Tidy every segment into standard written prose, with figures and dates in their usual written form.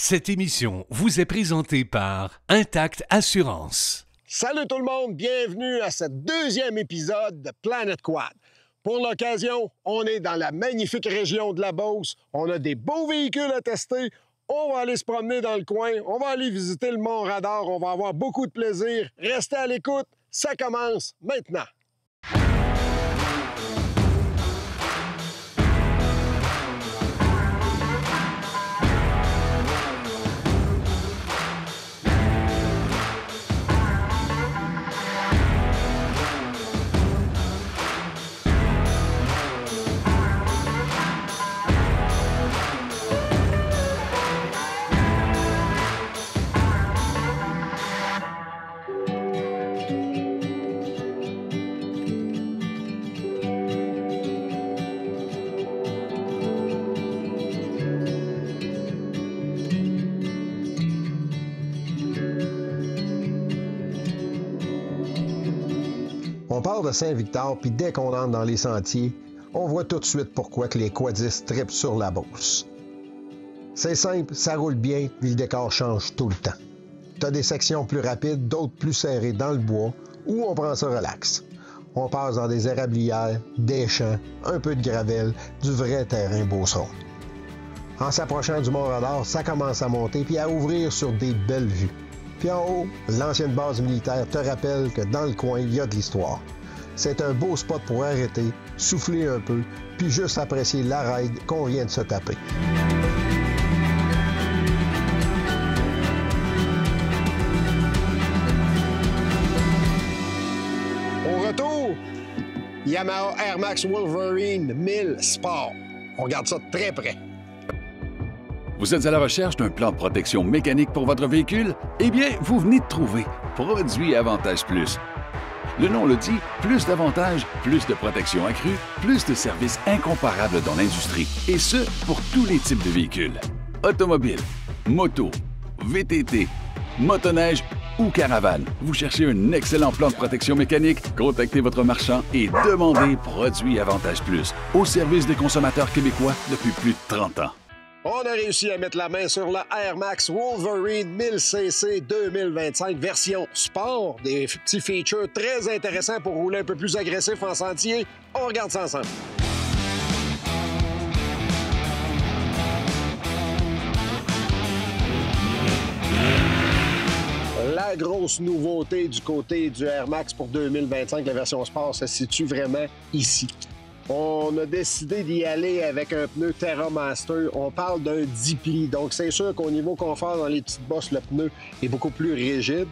Cette émission vous est présentée par Intact Assurance. Salut tout le monde, bienvenue à ce deuxième épisode de Planète Quad. Pour l'occasion, on est dans la magnifique région de la Beauce. On a des beaux véhicules à tester. On va aller se promener dans le coin. On va aller visiter le Mont Radar. On va avoir beaucoup de plaisir. Restez à l'écoute. Ça commence maintenant. On part de Saint-Victor, puis dès qu'on entre dans les sentiers, on voit tout de suite pourquoi que les quadistes trippent sur la Beauce. C'est simple, ça roule bien, puis le décor change tout le temps. T'as des sections plus rapides, d'autres plus serrées dans le bois, où on prend ça relax. On passe dans des érablières, des champs, un peu de gravelle, du vrai terrain beauceron. En s'approchant du Mont Radar, ça commence à monter puis à ouvrir sur des belles vues. Puis en haut, l'ancienne base militaire te rappelle que dans le coin, il y a de l'histoire. C'est un beau spot pour arrêter, souffler un peu, puis juste apprécier la ride qu'on vient de se taper. Au retour, Yamaha Air Max Wolverine 1000 Sport. On regarde ça de très près. Vous êtes à la recherche d'un plan de protection mécanique pour votre véhicule? Eh bien, vous venez de trouver Produit Avantage Plus. Le nom le dit, plus d'avantages, plus de protection accrue, plus de services incomparables dans l'industrie. Et ce, pour tous les types de véhicules. Automobile, moto, VTT, motoneige ou caravane. Vous cherchez un excellent plan de protection mécanique? Contactez votre marchand et demandez Produit Avantage Plus au service des consommateurs québécois depuis plus de 30 ans. On a réussi à mettre la main sur la Air Max Wolverine 1000cc 2025 version sport. Des petits features très intéressants pour rouler un peu plus agressif en sentier. On regarde ça ensemble. La grosse nouveauté du côté du Air Max pour 2025, la version sport, se situe vraiment ici. On a décidé d'y aller avec un pneu TerraMaster. On parle d'un 10 plis. Donc, c'est sûr qu'au niveau confort, dans les petites bosses, le pneu est beaucoup plus rigide.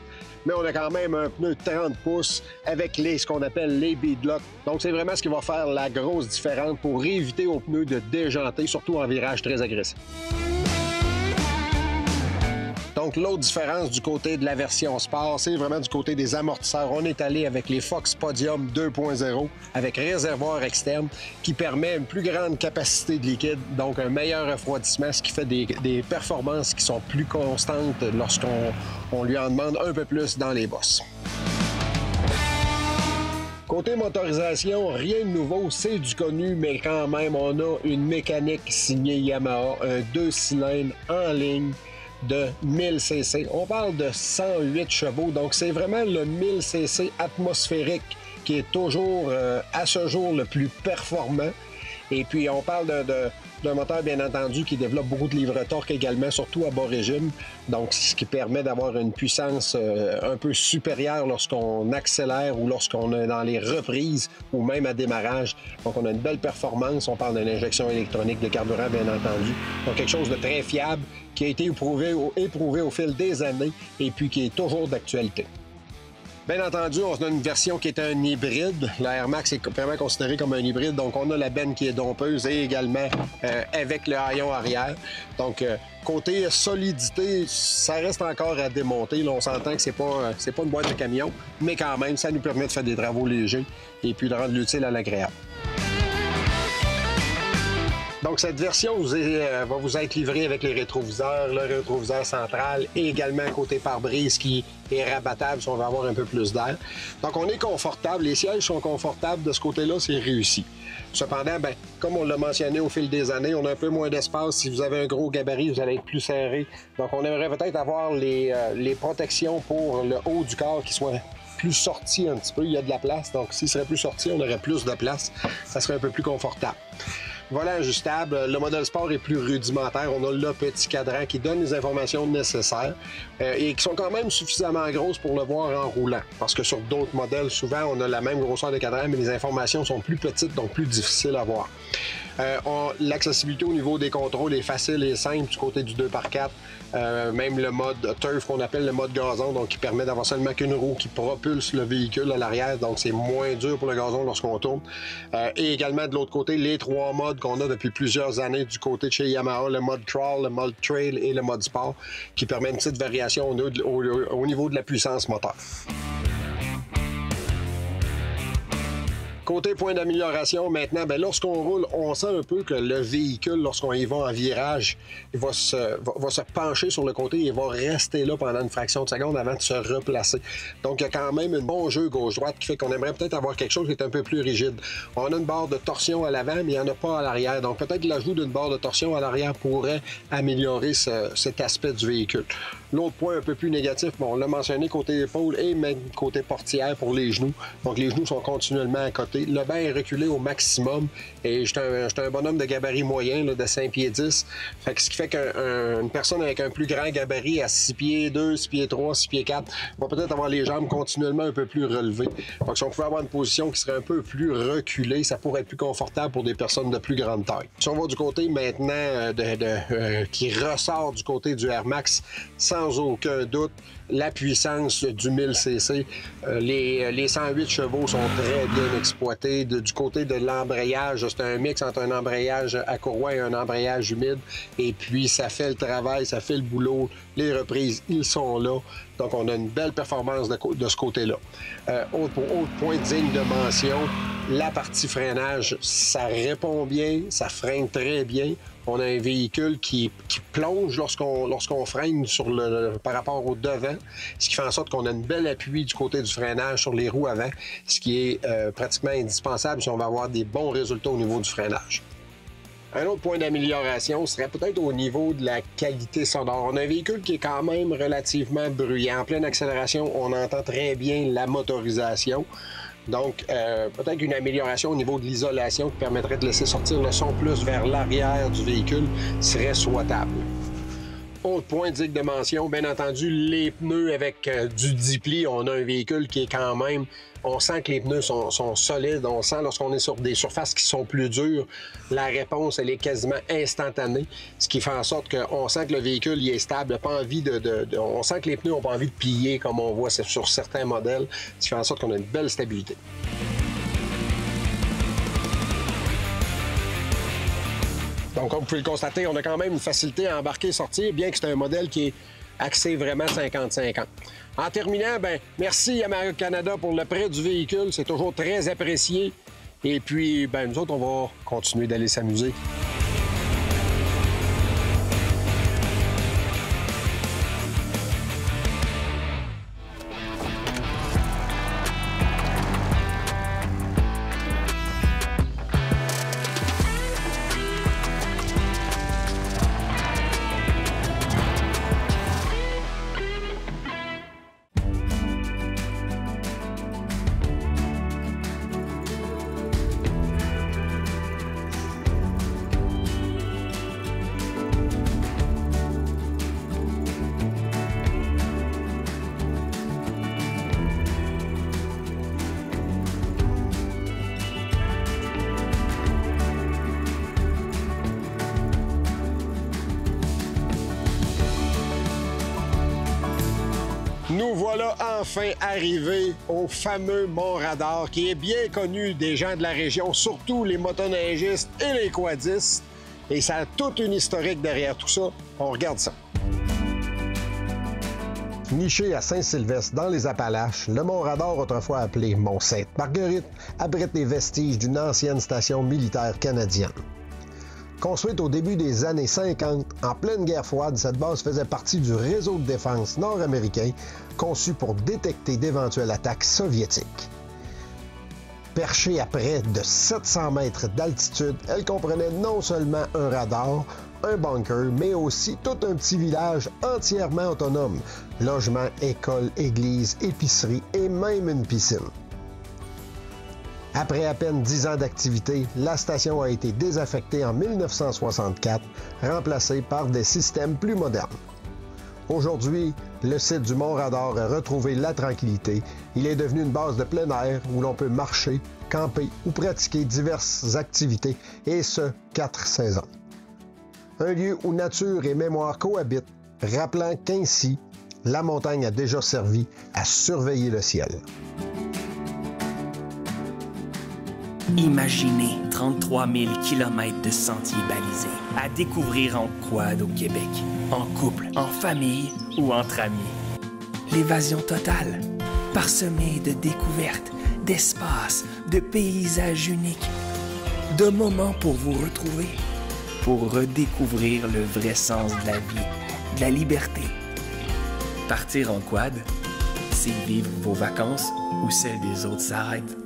Mais on a quand même un pneu 30 pouces avec ce qu'on appelle les beadlocks. Donc, c'est vraiment ce qui va faire la grosse différence pour éviter aux pneus de déjanter, surtout en virage très agressif. Donc, l'autre différence du côté de la version sport, c'est vraiment du côté des amortisseurs. On est allé avec les Fox Podium 2.0 avec réservoir externe qui permet une plus grande capacité de liquide, donc un meilleur refroidissement, ce qui fait des performances qui sont plus constantes lorsqu'on lui en demande un peu plus dans les bosses. Côté motorisation, rien de nouveau, c'est du connu, mais quand même, on a une mécanique signée Yamaha, un 2 cylindres en ligne, de 1000cc. On parle de 108 chevaux, donc c'est vraiment le 1000cc atmosphérique qui est toujours, à ce jour, le plus performant. Et puis, on parle d'un moteur, bien entendu, qui développe beaucoup de livre-torque également, surtout à bas régime. Donc, ce qui permet d'avoir une puissance un peu supérieure lorsqu'on accélère ou lorsqu'on est dans les reprises ou même à démarrage. Donc, on a une belle performance. On parle d'une injection électronique de carburant, bien entendu. Donc, quelque chose de très fiable qui a été éprouvé au fil des années et puis qui est toujours d'actualité. Bien entendu, on a une version qui est un hybride. La Air Max est vraiment considérée comme un hybride. Donc, on a la benne qui est dompeuse et également avec le haillon arrière. Donc, côté solidité, ça reste encore à démonter. Là, on s'entend que c'est pas une boîte de camion, mais quand même, ça nous permet de faire des travaux légers et puis de rendre l'utile à l'agréable. Donc, cette version va vous être livrée avec les rétroviseurs, le rétroviseur central et également un côté pare-brise qui est rabattable si on veut avoir un peu plus d'air. Donc, on est confortable. Les sièges sont confortables. De ce côté-là, c'est réussi. Cependant, ben, comme on l'a mentionné au fil des années, on a un peu moins d'espace. Si vous avez un gros gabarit, vous allez être plus serré. Donc, on aimerait peut-être avoir les protections pour le haut du corps qui soient plus sortis un petit peu. Il y a de la place. Donc, s'il serait plus sorti, on aurait plus de place. Ça serait un peu plus confortable. Volant ajustable, le modèle sport est plus rudimentaire. On a le petit cadran qui donne les informations nécessaires et qui sont quand même suffisamment grosses pour le voir en roulant. Parce que sur d'autres modèles, souvent, on a la même grosseur de cadran, mais les informations sont plus petites, donc plus difficiles à voir. L'accessibilité au niveau des contrôles est facile et simple du côté du 2x4. Même le mode turf qu'on appelle le mode gazon, donc qui permet d'avoir seulement qu'une roue qui propulse le véhicule à l'arrière, donc c'est moins dur pour le gazon lorsqu'on tourne. Et également de l'autre côté, les 3 modes qu'on a depuis plusieurs années du côté de chez Yamaha, le mode crawl, le mode trail et le mode sport, qui permet une petite variation au niveau de la puissance moteur. Côté point d'amélioration, maintenant, ben, lorsqu'on roule, on sent un peu que le véhicule, lorsqu'on y va en virage, il va se pencher sur le côté et il va rester là pendant une fraction de seconde avant de se replacer. Donc, il y a quand même un bon jeu gauche-droite qui fait qu'on aimerait peut-être avoir quelque chose qui est un peu plus rigide. On a une barre de torsion à l'avant, mais il n'y en a pas à l'arrière. Donc, peut-être l'ajout d'une barre de torsion à l'arrière pourrait améliorer cet aspect du véhicule. L'autre point un peu plus négatif, bon, on l'a mentionné côté épaule et même côté portière pour les genoux. Donc, les genoux sont continuellement à côté. Le banc est reculé au maximum et j'étais un bonhomme de gabarit moyen là, de 5 pieds 10. Fait que ce qui fait qu'une personne avec un plus grand gabarit à 6 pieds 2, 6 pieds 3, 6 pieds 4 va peut-être avoir les jambes continuellement un peu plus relevées. Donc si on pouvait avoir une position qui serait un peu plus reculée, ça pourrait être plus confortable pour des personnes de plus grande taille. Si on va du côté maintenant qui ressort du côté du Air Max, sans aucun doute, la puissance du 1000cc. Les 108 chevaux sont très bien exploités. Du côté de l'embrayage, c'est un mix entre un embrayage à courroie et un embrayage humide. Et puis, ça fait le travail, ça fait le boulot. Les reprises, ils sont là. Donc, on a une belle performance de ce côté-là. Autre point digne de mention, la partie freinage, ça répond bien, ça freine très bien. On a un véhicule qui plonge lorsqu'on freine par rapport au devant, ce qui fait en sorte qu'on a une belle appui du côté du freinage sur les roues avant, ce qui est pratiquement indispensable si on veut avoir des bons résultats au niveau du freinage. Un autre point d'amélioration serait peut-être au niveau de la qualité sonore. On a un véhicule qui est quand même relativement bruyant. En pleine accélération, on entend très bien la motorisation. Donc, peut-être une amélioration au niveau de l'isolation qui permettrait de laisser sortir le son plus vers l'arrière du véhicule serait souhaitable. Autre point digne de mention, bien entendu, les pneus avec du 10 plis. On a un véhicule qui est quand même... On sent que les pneus sont solides. On sent lorsqu'on est sur des surfaces qui sont plus dures, la réponse, elle est quasiment instantanée. Ce qui fait en sorte qu'on sent que le véhicule il est stable. Pas envie on sent que les pneus n'ont pas envie de plier comme on voit sur certains modèles. Ce qui fait en sorte qu'on a une belle stabilité. Donc, comme vous pouvez le constater, on a quand même une facilité à embarquer et sortir, bien que c'est un modèle qui est axé vraiment 50-50. En terminant, ben merci Yamaha Canada pour le prêt du véhicule. C'est toujours très apprécié. Et puis, ben nous autres, on va continuer d'aller s'amuser. Nous voilà enfin arrivés au fameux Mont-Radar qui est bien connu des gens de la région, surtout les motoneigistes et les quadistes. Et ça a toute une historique derrière tout ça. On regarde ça. Niché à Saint-Sylvestre, dans les Appalaches, le Mont-Radar, autrefois appelé Mont-Sainte-Marguerite, abrite les vestiges d'une ancienne station militaire canadienne. Construite au début des années 50, en pleine guerre froide, cette base faisait partie du réseau de défense nord-américain conçu pour détecter d'éventuelles attaques soviétiques. Perchée à près de 700 mètres d'altitude, elle comprenait non seulement un radar, un bunker, mais aussi tout un petit village entièrement autonome. Logements, écoles, églises, épiceries et même une piscine. Après à peine 10 ans d'activité, la station a été désaffectée en 1964, remplacée par des systèmes plus modernes. Aujourd'hui, le site du Mont Radar a retrouvé la tranquillité. Il est devenu une base de plein air où l'on peut marcher, camper ou pratiquer diverses activités, et ce, 4 saisons. Un lieu où nature et mémoire cohabitent, rappelant qu'ainsi, la montagne a déjà servi à surveiller le ciel. Imaginez 33 000 km de sentiers balisés à découvrir en quad au Québec, en couple, en famille ou entre amis. L'évasion totale, parsemée de découvertes, d'espaces, de paysages uniques, de moments pour vous retrouver, pour redécouvrir le vrai sens de la vie, de la liberté. Partir en quad, c'est vivre vos vacances où celles des autres s'arrêtent.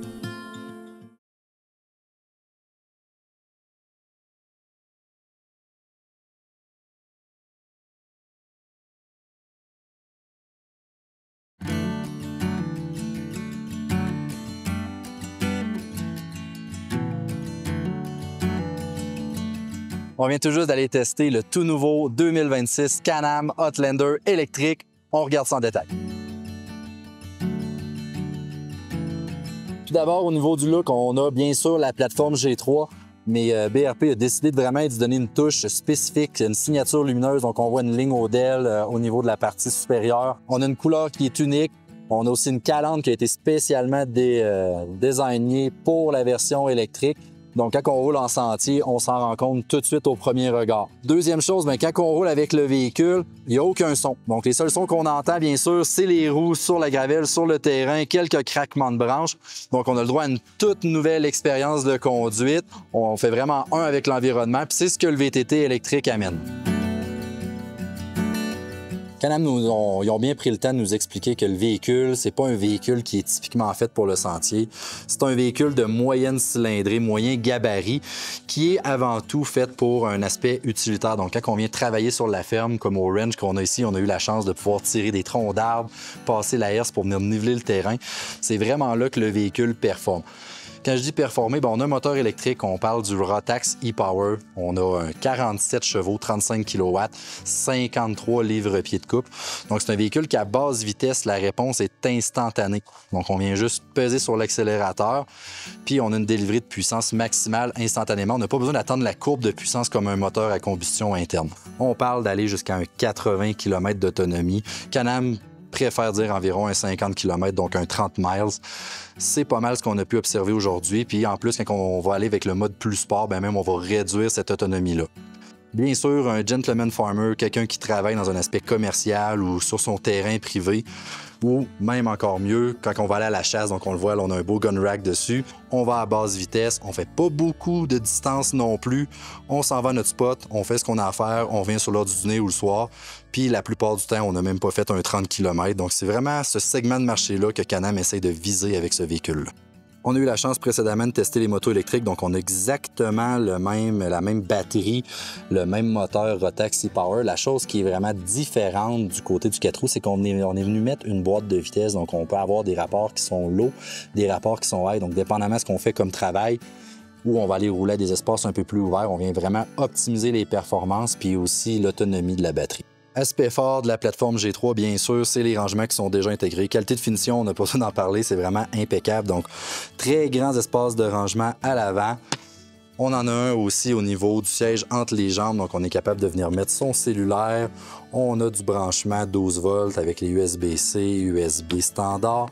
On vient tout juste d'aller tester le tout nouveau 2026 Can-Am Outlander électrique. On regarde ça en détail. Tout d'abord, au niveau du look, on a bien sûr la plateforme G3, mais BRP a décidé de vraiment d'y donner une touche spécifique, une signature lumineuse. Donc, on voit une ligne Odell au niveau de la partie supérieure. On a une couleur qui est unique. On a aussi une calandre qui a été spécialement désignée pour la version électrique. Donc, quand on roule en sentier, on s'en rend compte tout de suite au premier regard. Deuxième chose, bien, quand on roule avec le véhicule, il n'y a aucun son. Donc, les seuls sons qu'on entend, bien sûr, c'est les roues sur la gravelle, sur le terrain, quelques craquements de branches. Donc, on a le droit à une toute nouvelle expérience de conduite. On fait vraiment un avec l'environnement, puis c'est ce que le VTT électrique amène. Can-Am, ils ont bien pris le temps de nous expliquer que le véhicule, c'est pas un véhicule qui est typiquement fait pour le sentier. C'est un véhicule de moyenne cylindrée, moyen gabarit, qui est avant tout fait pour un aspect utilitaire. Donc, quand on vient travailler sur la ferme, comme au ranch qu'on a ici, on a eu la chance de pouvoir tirer des troncs d'arbres, passer la herse pour venir niveler le terrain. C'est vraiment là que le véhicule performe. Quand je dis performer, on a un moteur électrique, on parle du Rotax e-Power. On a un 47 chevaux, 35 kW, 53 livres-pieds de couple. Donc, c'est un véhicule qui, à basse vitesse, la réponse est instantanée. Donc, on vient juste peser sur l'accélérateur, puis on a une délivrée de puissance maximale instantanément. On n'a pas besoin d'attendre la courbe de puissance comme un moteur à combustion interne. On parle d'aller jusqu'à un 80 km d'autonomie. Can-Am préfère dire environ un 50 km, donc un 30 miles. C'est pas mal ce qu'on a pu observer aujourd'hui. Puis en plus, quand on va aller avec le mode plus sport, même on va réduire cette autonomie-là. Bien sûr, un gentleman farmer, quelqu'un qui travaille dans un aspect commercial ou sur son terrain privé, ou même encore mieux, quand on va aller à la chasse, donc on le voit, là, on a un beau gun rack dessus, on va à basse vitesse, on fait pas beaucoup de distance non plus, on s'en va à notre spot, on fait ce qu'on a à faire, on vient sur l'heure du dîner ou le soir, puis la plupart du temps, on n'a même pas fait un 30 km, donc c'est vraiment ce segment de marché-là que Can-Am essaye de viser avec ce véhicule-là. On a eu la chance précédemment de tester les motos électriques, donc on a exactement la même batterie, le même moteur Rotax e-Power. La chose qui est vraiment différente du côté du 4 roues, c'est qu'on est venu mettre une boîte de vitesse, donc on peut avoir des rapports qui sont low, des rapports qui sont high, donc dépendamment de ce qu'on fait comme travail, où on va aller rouler à des espaces un peu plus ouverts, on vient vraiment optimiser les performances puis aussi l'autonomie de la batterie. Aspect fort de la plateforme G3, bien sûr, c'est les rangements qui sont déjà intégrés. Qualité de finition, on n'a pas besoin d'en parler, c'est vraiment impeccable. Donc, très grands espaces de rangement à l'avant. On en a un aussi au niveau du siège entre les jambes, donc on est capable de venir mettre son cellulaire. On a du branchement 12 volts avec les USB-C, USB standard.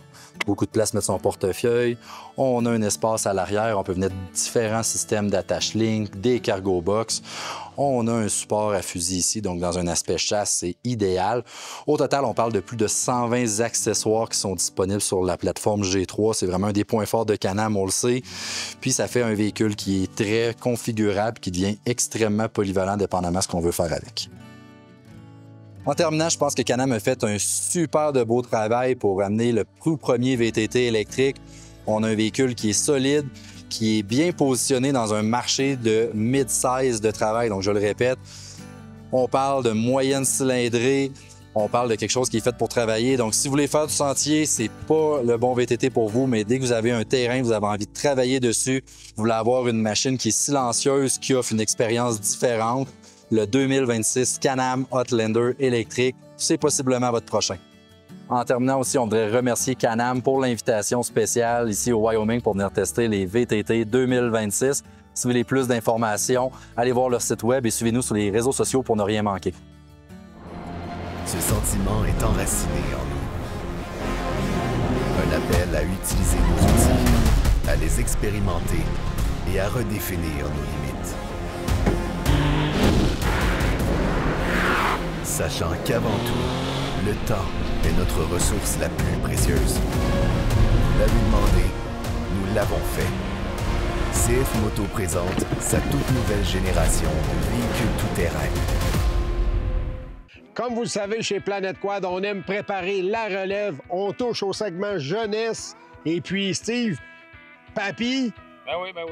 Beaucoup de place mettre son portefeuille. On a un espace à l'arrière, on peut venir différents systèmes d'attache-ligne, des cargo box. On a un support à fusil ici, donc dans un aspect chasse, c'est idéal. Au total, on parle de plus de 120 accessoires qui sont disponibles sur la plateforme G3. C'est vraiment un des points forts de Can-Am, on le sait. Puis ça fait un véhicule qui est très configurable, qui devient extrêmement polyvalent dépendamment de ce qu'on veut faire avec. En terminant, je pense que Can-Am a fait un super de beau travail pour amener le tout premier VTT électrique. On a un véhicule qui est solide, qui est bien positionné dans un marché de mid-size de travail. Donc, je le répète, on parle de moyenne cylindrée, on parle de quelque chose qui est fait pour travailler. Donc, si vous voulez faire du sentier, c'est pas le bon VTT pour vous, mais dès que vous avez un terrain, vous avez envie de travailler dessus, vous voulez avoir une machine qui est silencieuse, qui offre une expérience différente, le 2026 Can-Am Outlander électrique, c'est possiblement votre prochain. En terminant aussi, on voudrait remercier Can-Am pour l'invitation spéciale ici au Wyoming pour venir tester les VTT 2026. Si vous voulez plus d'informations, allez voir leur site web et suivez-nous sur les réseaux sociaux pour ne rien manquer. Ce sentiment est enraciné en nous. Un appel à utiliser nos outils, à les expérimenter et à redéfinir nos limites. Sachant qu'avant tout, le temps est notre ressource la plus précieuse. Vous l'avez demandé, nous l'avons fait. CF Moto présente sa toute nouvelle génération de véhicules tout-terrain. Comme vous le savez, chez Planète Quad, on aime préparer la relève. On touche au segment jeunesse. Et puis, Steve, papy,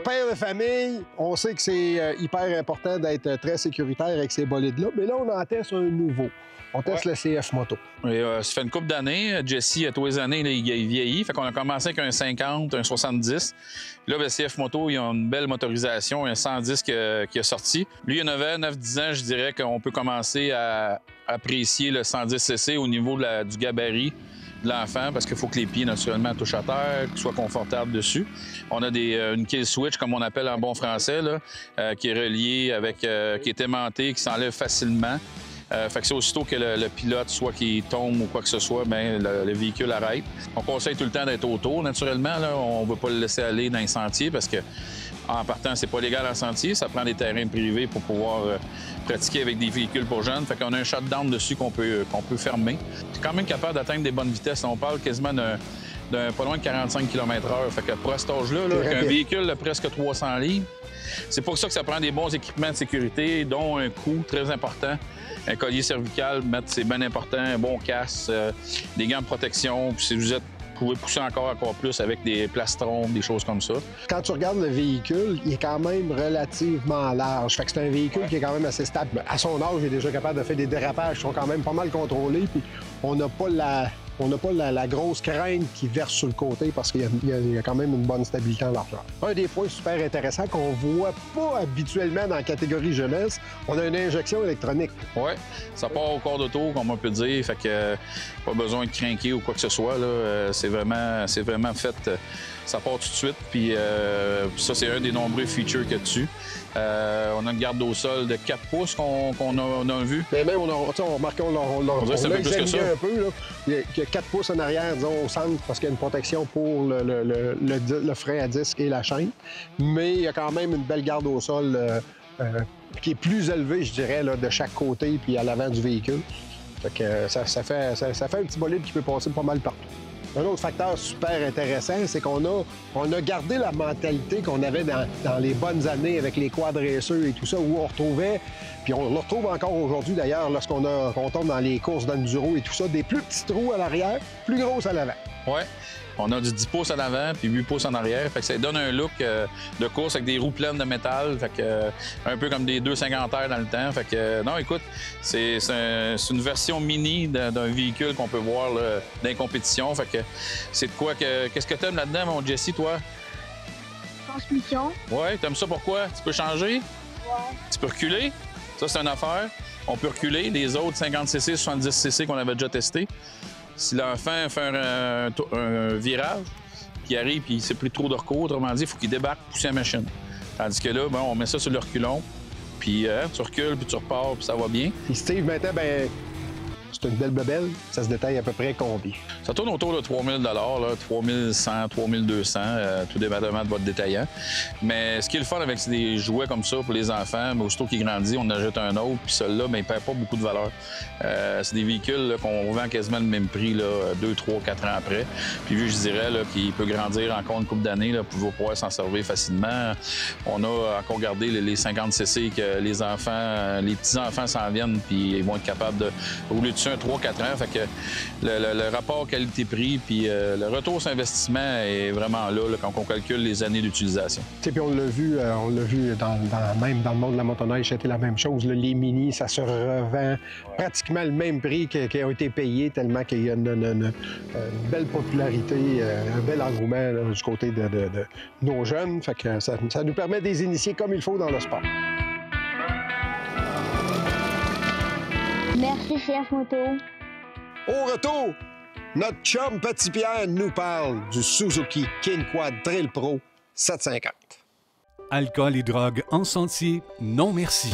père de famille, on sait que c'est hyper important d'être très sécuritaire avec ces bolides-là. Mais là, on en teste un nouveau. On teste le CF Moto. Et, ça fait une couple d'années. Jesse, à tous les années, là, il vieillit. Fait qu'on a commencé avec un 50, un 70. Là, le CF Moto, ils ont une belle motorisation, un 110 qui a sorti. Lui, il a 9-10 ans, je dirais qu'on peut commencer à apprécier le 110cc au niveau du gabarit de l'enfant, parce qu'il faut que les pieds, naturellement, touchent à terre, qu'ils soient confortables dessus. On a une kill switch, comme on appelle en bon français, là, qui est reliée avec, qui est aimantée, qui s'enlève facilement. Fait que c'est aussitôt que le pilote, soit qu'il tombe ou quoi que ce soit, bien, le véhicule arrête. On conseille tout le temps d'être autour, naturellement. Là. On ne veut pas le laisser aller dans les sentiers parce que, en partant, c'est pas légal en sentier. Ça prend des terrains privés pour pouvoir pratiquer avec des véhicules pour jeunes. Fait qu'on a un shutdown dessus qu'on peut fermer. C'est quand même capable d'atteindre des bonnes vitesses. On parle quasiment d'un pas loin de 45 km/h. Fait que pour cet âge-là, avec un véhicule de presque 300 livres, c'est pour ça que ça prend des bons équipements de sécurité, dont un coup très important. Un collier cervical, c'est bien important, un bon casque, des gants de protection. Puis si vous pouvez pousser encore plus avec des plastrons, des choses comme ça. Quand tu regardes le véhicule, il est quand même relativement large. Fait que c'est un véhicule qui est quand même assez stable. À son âge, il est déjà capable de faire des dérapages qui sont quand même pas mal contrôlés. Puis on n'a pas la grosse crainte qui verse sur le côté parce qu'il y a quand même une bonne stabilité en largeur. Un des points super intéressants qu'on voit pas habituellement dans la catégorie jeunesse, on a une injection électronique. Oui, ça part au corps d'auto, comme on peut dire, fait que pas besoin de craquer ou quoi que ce soit. C'est vraiment fait, ça part tout de suite, puis ça, c'est un des nombreux features qu'il y a dessus. On a une garde au sol de 4 pouces qu'on a vu. Mais même, on a remarqué, on l'a examiné un peu. Là. Il y a 4 pouces en arrière, disons, au centre, parce qu'il y a une protection pour le frein à disque et la chaîne. Mais il y a quand même une belle garde au sol qui est plus élevée, je dirais, là, de chaque côté puis à l'avant du véhicule. Fait que ça fait un petit bolide qui peut passer pas mal partout. Un autre facteur super intéressant, c'est qu'on a gardé la mentalité qu'on avait dans les bonnes années avec les quad racers et tout ça, où on retrouvait, puis on le retrouve encore aujourd'hui d'ailleurs, lorsqu'on tombe dans les courses d'enduro et tout ça, des plus petits trous à l'arrière, plus grosses à l'avant. Oui. On a du 10 pouces en avant puis 8 pouces en arrière. Fait que ça donne un look de course avec des roues pleines de métal. Fait que, un peu comme des 250R dans le temps. Fait que, non, écoute, c'est une version mini d'un véhicule qu'on peut voir là, dans les compétitions. Fait que c'est de quoi qu'est-ce que t'aimes là-dedans, mon Jesse, toi? Transmission. Ouais, t'aimes ça pourquoi? Tu peux changer? Ouais. Tu peux reculer? Ça, c'est une affaire. On peut reculer. Les autres 50cc, 70cc qu'on avait déjà testés. Si l'enfant fait un virage, puis il arrive et c'est plus trop de recours, autrement dit, il faut qu'il débarque pour pousser la machine. Tandis que là, bon, on met ça sur le reculon, puis tu recules, puis tu repars, puis ça va bien. Puis Steve, maintenant, ben C'est une belle bebelle. Ça se détaille à peu près combien? Ça tourne autour de 3 000 là, 3 100, 3 200, tout dépendamment de votre détaillant. Mais ce qui est le fun avec des jouets comme ça pour les enfants, mais aussitôt qu'ils grandissent, on en achète un autre, puis celui-là, il ne perd pas beaucoup de valeur. C'est des véhicules qu'on vend quasiment le même prix, 2, 3, 4 ans après. Puis vu, je dirais qu'il peut grandir encore une couple d'années pour pouvoir s'en servir facilement. On a encore gardé les 50 cc que les enfants, les petits-enfants s'en viennent, puis ils vont être capables de rouler dessus un 3-4 ans. Fait que le rapport qualité-prix, puis le retour sur investissement est vraiment là quand on calcule les années d'utilisation. Puis on l'a vu même dans le monde de la motoneige, c'était la même chose. Là, les mini, ça se revend pratiquement le même prix qui a été payé, tellement qu'il y a une belle popularité, un bel engouement là, du côté de nos jeunes. Fait que ça nous permet de les initier comme il faut dans le sport. Merci, CF Moto. Au retour, notre chum Petit Pierre nous parle du Suzuki King Quad Trail Pro 750. Alcool et drogue en sentier, non merci.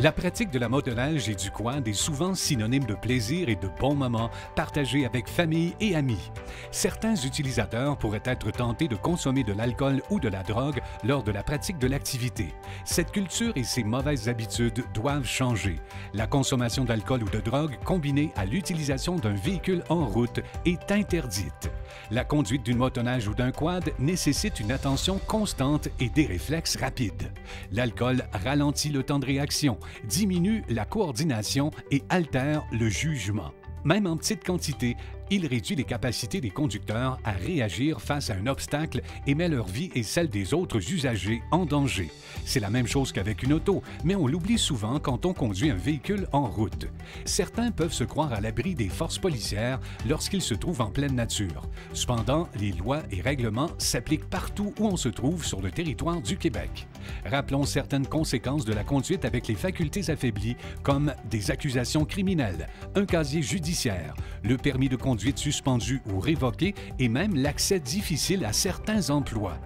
La pratique de la motoneige et du quad est souvent synonyme de plaisir et de bons moments partagés avec famille et amis. Certains utilisateurs pourraient être tentés de consommer de l'alcool ou de la drogue lors de la pratique de l'activité. Cette culture et ces mauvaises habitudes doivent changer. La consommation d'alcool ou de drogue combinée à l'utilisation d'un véhicule en route est interdite. La conduite d'une motoneige ou d'un quad nécessite une attention constante et des réflexes rapides. L'alcool ralentit le temps de réaction, diminue la coordination et altère le jugement. Même en petite quantité, il réduit les capacités des conducteurs à réagir face à un obstacle et met leur vie et celle des autres usagers en danger. C'est la même chose qu'avec une auto, mais on l'oublie souvent quand on conduit un véhicule en route. Certains peuvent se croire à l'abri des forces policières lorsqu'ils se trouvent en pleine nature. Cependant, les lois et règlements s'appliquent partout où on se trouve sur le territoire du Québec. Rappelons certaines conséquences de la conduite avec les facultés affaiblies, comme des accusations criminelles, un casier judiciaire, le permis de conduite suspendu ou révoqué et même l'accès difficile à certains emplois.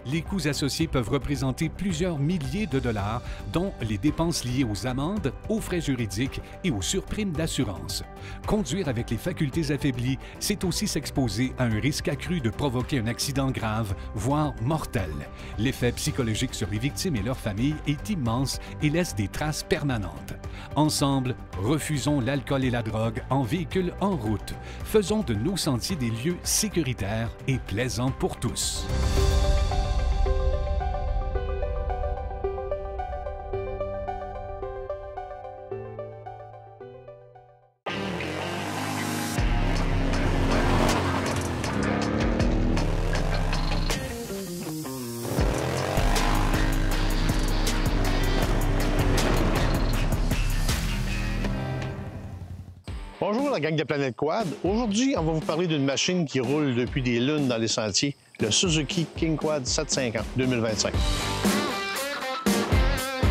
Les coûts associés peuvent représenter plusieurs milliers de dollars, dont les dépenses liées aux amendes, aux frais juridiques et aux surprimes d'assurance. Conduire avec les facultés affaiblies, c'est aussi s'exposer à un risque accru de provoquer un accident grave, voire mortel. L'effet psychologique sur les victimes et leurs familles est immense et laisse des traces permanentes. Ensemble, refusons l'alcool et la drogue en véhicule en route. Faisons de nos sentiers des lieux sécuritaires et plaisants pour tous. Bonjour la gang de Planète Quad. Aujourd'hui, on va vous parler d'une machine qui roule depuis des lunes dans les sentiers, le Suzuki King Quad 750 2025.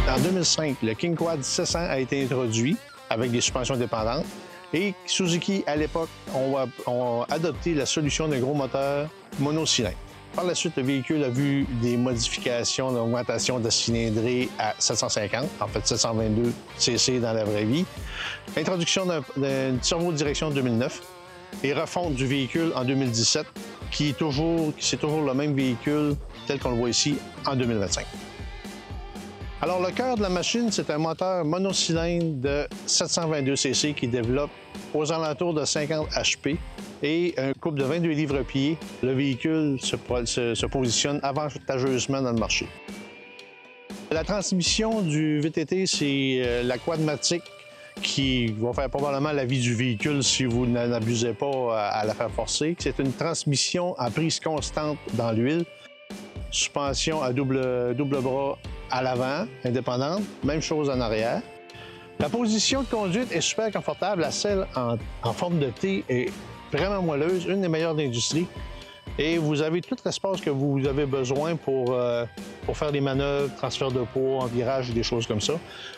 En 2005, le King Quad 700 a été introduit avec des suspensions dépendantes et Suzuki, à l'époque, ont adopté la solution d'un gros moteur monocylindre. Par la suite, le véhicule a vu des modifications d'augmentation de cylindrée à 750, en fait 722 cc dans la vraie vie, introduction d'une servo-direction en 2009 et refonte du véhicule en 2017, c'est toujours le même véhicule tel qu'on le voit ici en 2025. Alors, le cœur de la machine, c'est un moteur monocylindre de 722 cc qui développe aux alentours de 50 HP et un couple de 22 livres-pieds. Le véhicule se positionne avantageusement dans le marché. La transmission du VTT, c'est la Quadmatic qui va faire probablement la vie du véhicule si vous n'abusez pas à la faire forcer. C'est une transmission à prise constante dans l'huile, suspension à double bras à l'avant, indépendante, même chose en arrière. La position de conduite est super confortable. La selle en forme de T est vraiment moelleuse, une des meilleures d'industrie. Et vous avez tout l'espace que vous avez besoin pour faire des manœuvres, transfert de poids, en virage et des choses comme ça.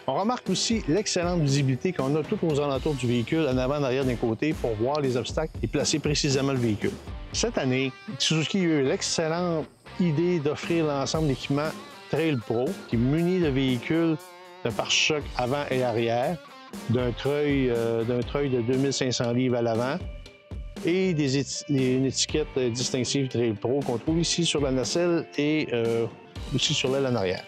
On remarque aussi l'excellente visibilité qu'on a tout aux alentours du véhicule, en avant, en arrière, d'un côté, pour voir les obstacles et placer précisément le véhicule. Cette année, Suzuki a eu l'excellente idée d'offrir l'ensemble d'équipements Trail Pro qui munit le véhicule d'un pare-choc avant et arrière d'un treuil de 2500 livres à l'avant et une étiquette distinctive Trail Pro qu'on trouve ici sur la nacelle et aussi sur l'aile en arrière.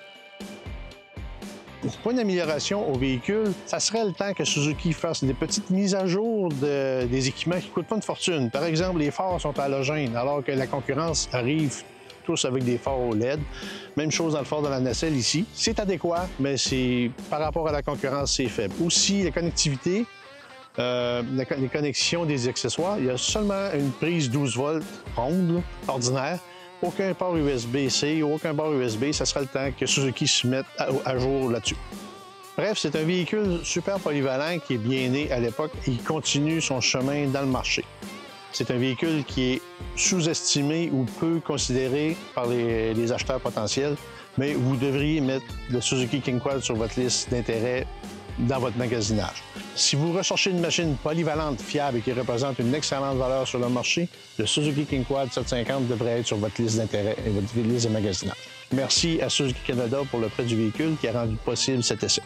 Pour une amélioration au véhicule, ça serait le temps que Suzuki fasse des petites mises à jour des équipements qui ne coûtent pas une fortune. Par exemple, les phares sont halogènes, alors que la concurrence arrive tous avec des phares au LED. Même chose dans le phare de la nacelle ici. C'est adéquat, mais par rapport à la concurrence, c'est faible. Aussi, la connectivité, les connexions des accessoires, il y a seulement une prise 12 volts ronde, ordinaire. Aucun port USB-C, aucun port USB, ça sera le temps que Suzuki se mette à jour là-dessus. Bref, c'est un véhicule super polyvalent qui est bien né à l'époque et qui continue son chemin dans le marché. C'est un véhicule qui est sous-estimé ou peu considéré par les acheteurs potentiels, mais vous devriez mettre le Suzuki King Quad sur votre liste d'intérêt dans votre magasinage. Si vous recherchez une machine polyvalente, fiable et qui représente une excellente valeur sur le marché, le Suzuki King Quad 750 devrait être sur votre liste d'intérêt et votre liste de magasinage. Merci à Suzuki Canada pour le prêt du véhicule qui a rendu possible cet essai.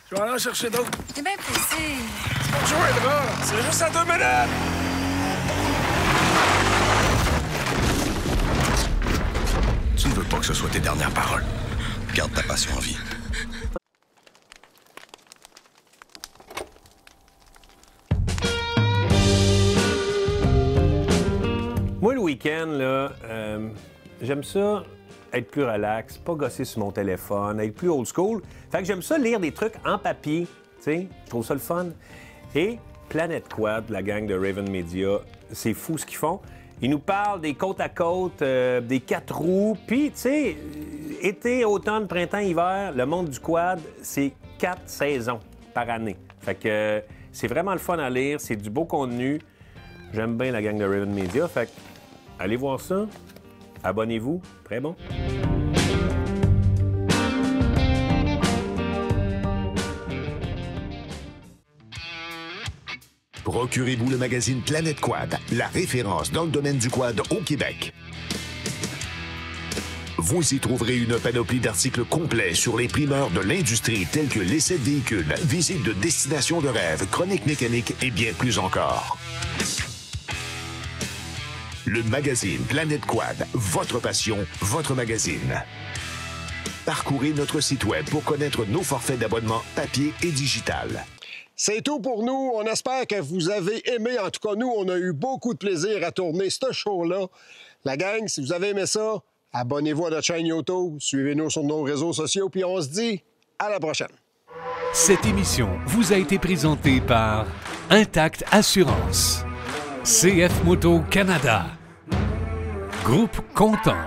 Je vais aller en chercher d'autres. T'es bien pressé. Tu me rejoindras, c'est juste à 2 minutes. Tu ne veux pas que ce soit tes dernières paroles. Garde ta passion en vie. Moi, le week-end, là, j'aime ça être plus relax, pas gosser sur mon téléphone, être plus old school. Fait que j'aime ça lire des trucs en papier, tu sais, je trouve ça le fun. Et Planet Quad, la gang de Raven Media, c'est fou ce qu'ils font. Ils nous parlent des côtes à côte, des 4 roues, puis, tu sais, été, automne, printemps, hiver, le monde du quad, c'est 4 saisons par année. Fait que c'est vraiment le fun à lire, c'est du beau contenu. J'aime bien la gang de Raven Media, fait que allez voir ça. Abonnez-vous, très bon. Procurez-vous le magazine Planète Quad, la référence dans le domaine du quad au Québec. Vous y trouverez une panoplie d'articles complets sur les primeurs de l'industrie tels que l'essai de véhicules, visites de destinations de rêve, chroniques mécaniques et bien plus encore. Le magazine Planète Quad, votre passion, votre magazine. Parcourez notre site web pour connaître nos forfaits d'abonnement papier et digital. C'est tout pour nous. On espère que vous avez aimé. En tout cas, nous, on a eu beaucoup de plaisir à tourner ce show-là. La gang, si vous avez aimé ça, abonnez-vous à notre chaîne YouTube, suivez-nous sur nos réseaux sociaux, puis on se dit à la prochaine. Cette émission vous a été présentée par Intact Assurance, CF Moto Canada, Groupe Content,